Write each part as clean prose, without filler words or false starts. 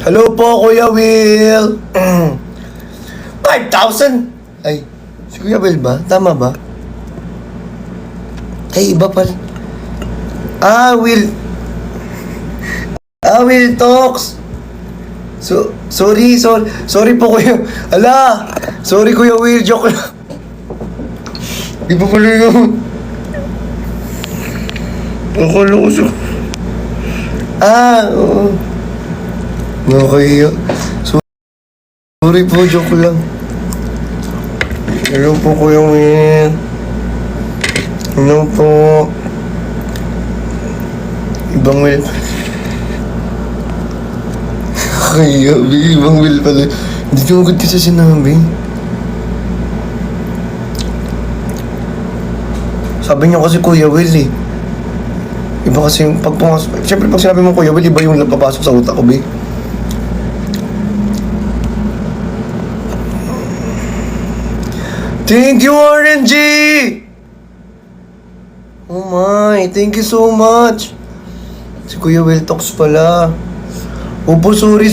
Hello po, Kuya Will. 5,000? Ay, si Kuya Will ba? Tama ba? Ay, iba pa. Will. Will Talks. Sorry po, Kuya. Ala, sorry, Kuya Will. Joke lang. Iba pala yun. Akala ko siya. Oo. Okay. Sorry po, joke lang. Hello po, Kuya Will. Hello po. Ibang Will. Kaya, ibang Will pala. Hindi ko agad kasi sinabi. Sabi niyo kasi Kuya Will eh. Iba kasi yung pag pumasok. Siyempre pag sinabi mo Kuya Will, iba yung napapasok sa utak ko, be. Thank you, RNG! Oh my, thank you so much. Si Kuya Will Talks pala. Opo, sorry.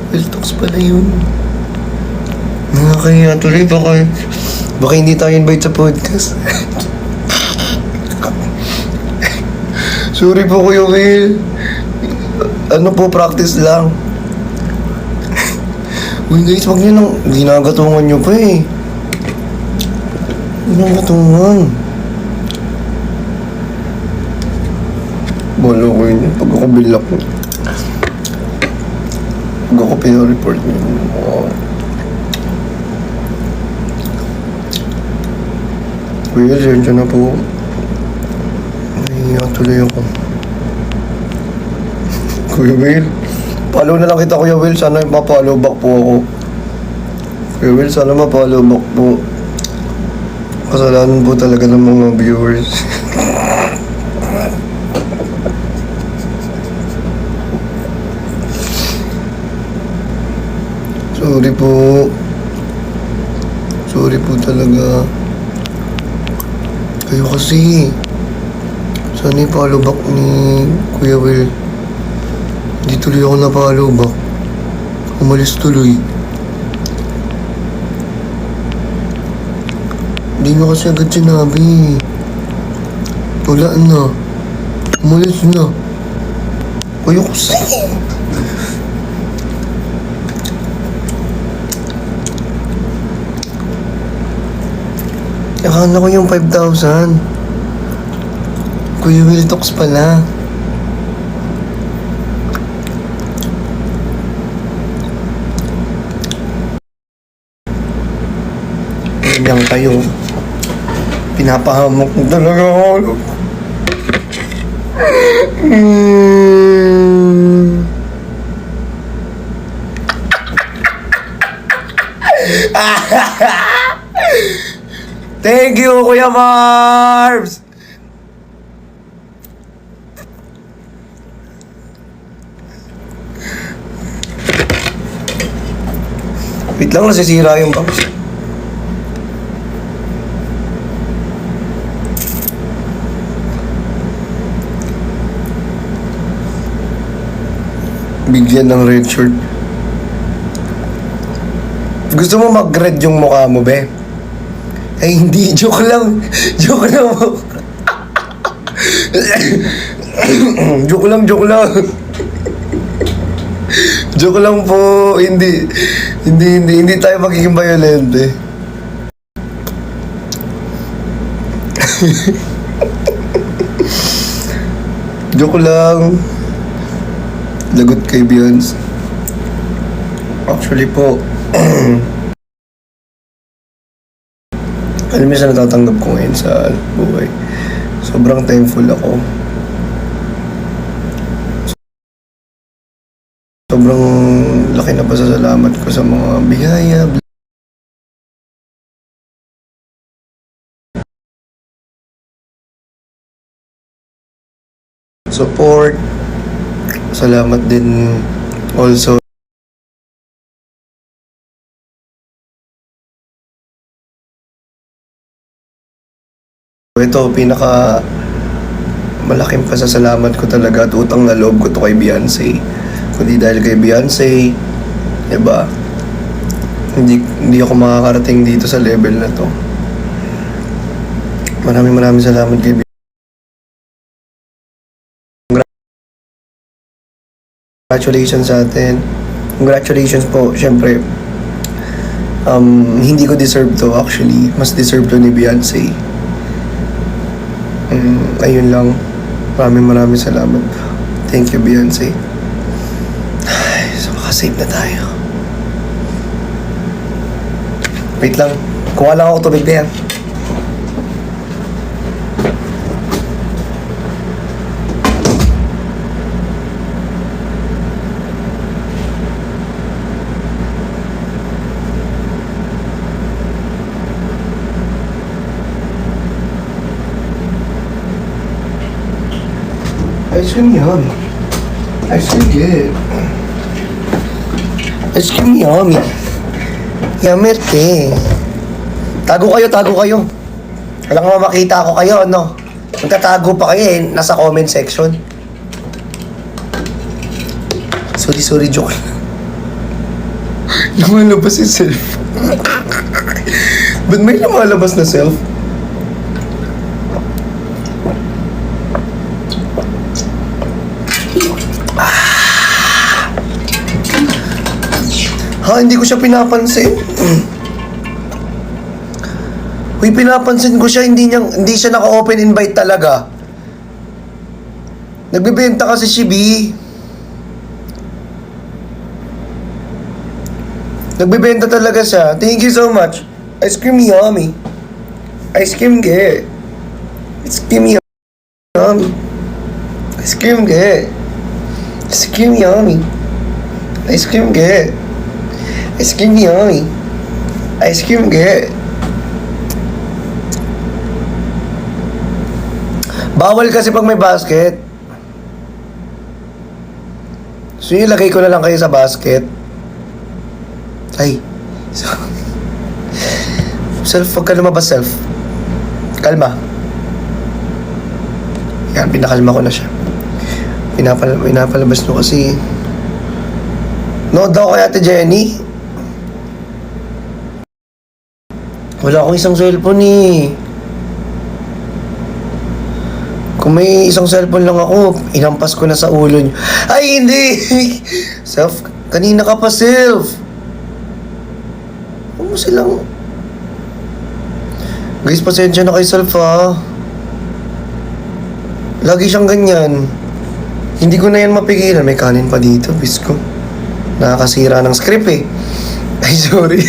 Will Talks pala yun. Kaya tuloy baka hindi tayo invite sa podcast. Sorry po, Kuya Will. Ano po, practice lang. Uy guys, wag niyo nang ginagatungan niyo pa eh. Ginagatungan. Bolo ko yun. Pag ako bilak ko. Pag ako pinareport niyo. Kuya, sensya na po. Nahihiya tuloy ako. Kuya Will, follow na lang kita, Kuya Will. Sana mapollow back po ako. Kuya Will, sana mapollow back po. Kasalanan po talaga ng mga viewers. Sorry po talaga. Kayo kasi. Sana i-follow back ni Kuya Will. Hindi tuloy ako na-follow back. Umalis tuloy. Hindi nyo kasi agad sinabi. Wala na. Umalis na. Kayo kasi. Akala ko yung 5,000. Kuya Will Talks pala. Ganyan kayo. Pinapahamok mo talaga ako. Thank you, Kuya Marbs! Wait lang, nasisira yung box. Bigyan ng red shirt. Gusto mo mag-red yung mukha mo, be? Ay, hindi. Joke lang. Joke lang. Joke lang. Joke lang po. Hindi tayo magiging violente. Joke lang. Lagot kay Beyonce. Actually po, alam mo sa natatanggap ko ngayon sa buhay. Sobrang thankful ako. Sobrang laki na pasasalamat ko sa mga biyaya, support. Salamat din also ito, malaking pasasalamat ko talaga at utang na loob ko to kay Beyonce. Kundi dahil kay Beyonce, diba? Hindi ako makakarating dito sa level na to. Maraming salamat kay Beyonce. Congratulations sa atin. Congratulations po, syempre. Hindi ko deserve to actually. Mas deserve to ni Beyonce. Ayun lang. Maraming salamat. Thank you, Beyonce. Ay, so makasave na tayo. Wait lang. Kuha lang ako tubig na yan. Ice cream yummy. Ice cream good. Ice cream yummy. Yamerte. Tago kayo. Walang makita ako kayo, no? Magtatago pa kayo eh, nasa comment section. Sorry, joke lang. Lumalabas yung self. Ba't may lumalabas na self? Ha, hindi ko siya pinapansin. Uy, pinapansin ko siya, hindi siya naka-open invite talaga. Nagbebenta kasi si B. Nagbebenta talaga siya. Thank you so much. Ice cream yummy. Ice cream good. Ice cream yummy. Ice cream good. Ice cream yummy. Ice cream good. Ice cream yummy. Ice cream good. Bawal kasi pag may basket. So ilagay ko na lang kayo sa basket. Ay. Self, wag ka lumabas, self. Kalma. Yan, pinakalma ko na siya. Pinapalabas nyo kasi. No daw kay Ate Jenny. Wala akong isang cellphone eh. Kung may isang cellphone lang ako, inampas ko na sa ulo nyo. Ay, hindi! Self, kanina ka pa, self. Huwag mo silang... Guys, pasensya na kay self, ha. Lagi siyang ganyan. Hindi ko na yan mapigilan. May kanin pa dito, bisko. Nakakasira ng script, eh. Ay, sorry.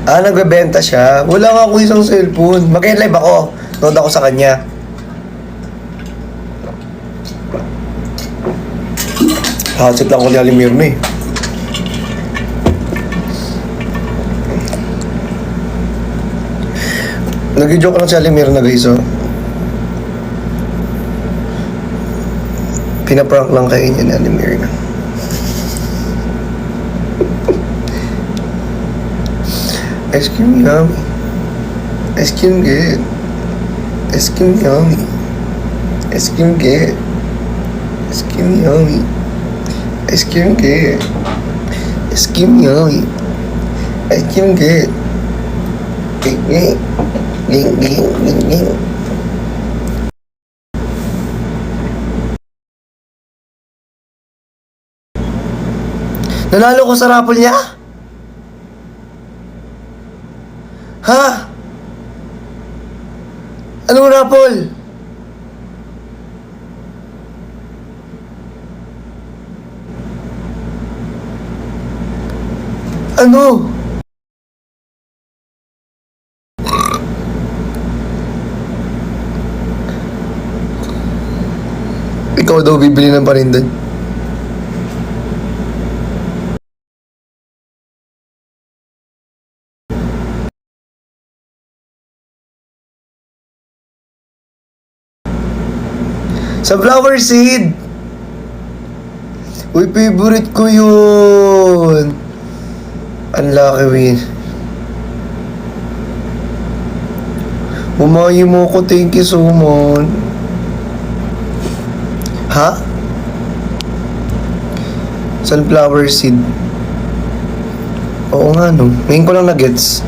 Nagbebenta siya. Wala nga ako isang cellphone. Mag-live ako. Nod ako sa kanya. Hatsit lang ko ni Alimir na eh. Nag-joke lang si Alimir na guys, oh. Pinaprank lang kayo niya ni Alimir na. Ice cream yummy. Ice cream good. Ice cream yummy. Ice cream good. Ice cream yummy. Ice cream good. Ice cream yummy. Ice cream good. Ging. Nanalo ko sa raffle niya? Ha? Anong raffle? Ano? Ikaw daw bibili ng parindan. Sa flower seed. Uy, favorite ko yun. Unlucky win. Bumayi mo ko, thank you so much. Ha? Sunflower seed. Oo nga no. Ngayon ko lang na-gets.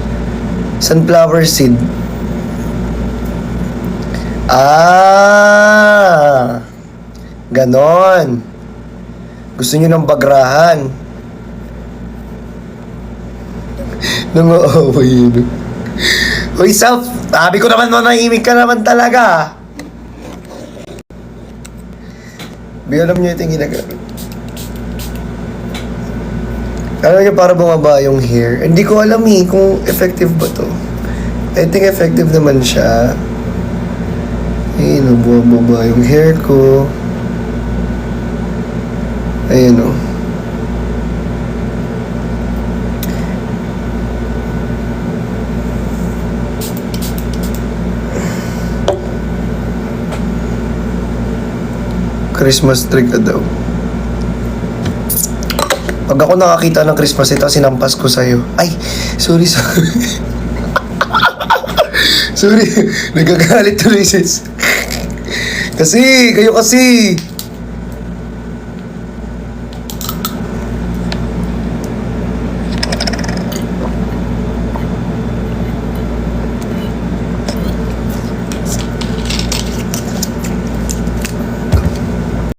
Sunflower seed. Ah! Ganon. Gusto nyo ng bagrahan. Nangaaway yun. Uy, self! Sabi ko naman manahimik ka naman talaga. Di alam nyo ito yung ginagamit. Alam nyo para bumaba yung hair. Hindi ko alam kung effective ba to. I think effective naman siya. Ayun o, bumaba yung hair ko. Ayun o. Christmas tree ka daw. Pag ako nakakita ng Christmas ito, sinampas ko sa'yo. Ay, sorry. Sorry, nagagalit tuloy sis. Kasi, kayo kasi.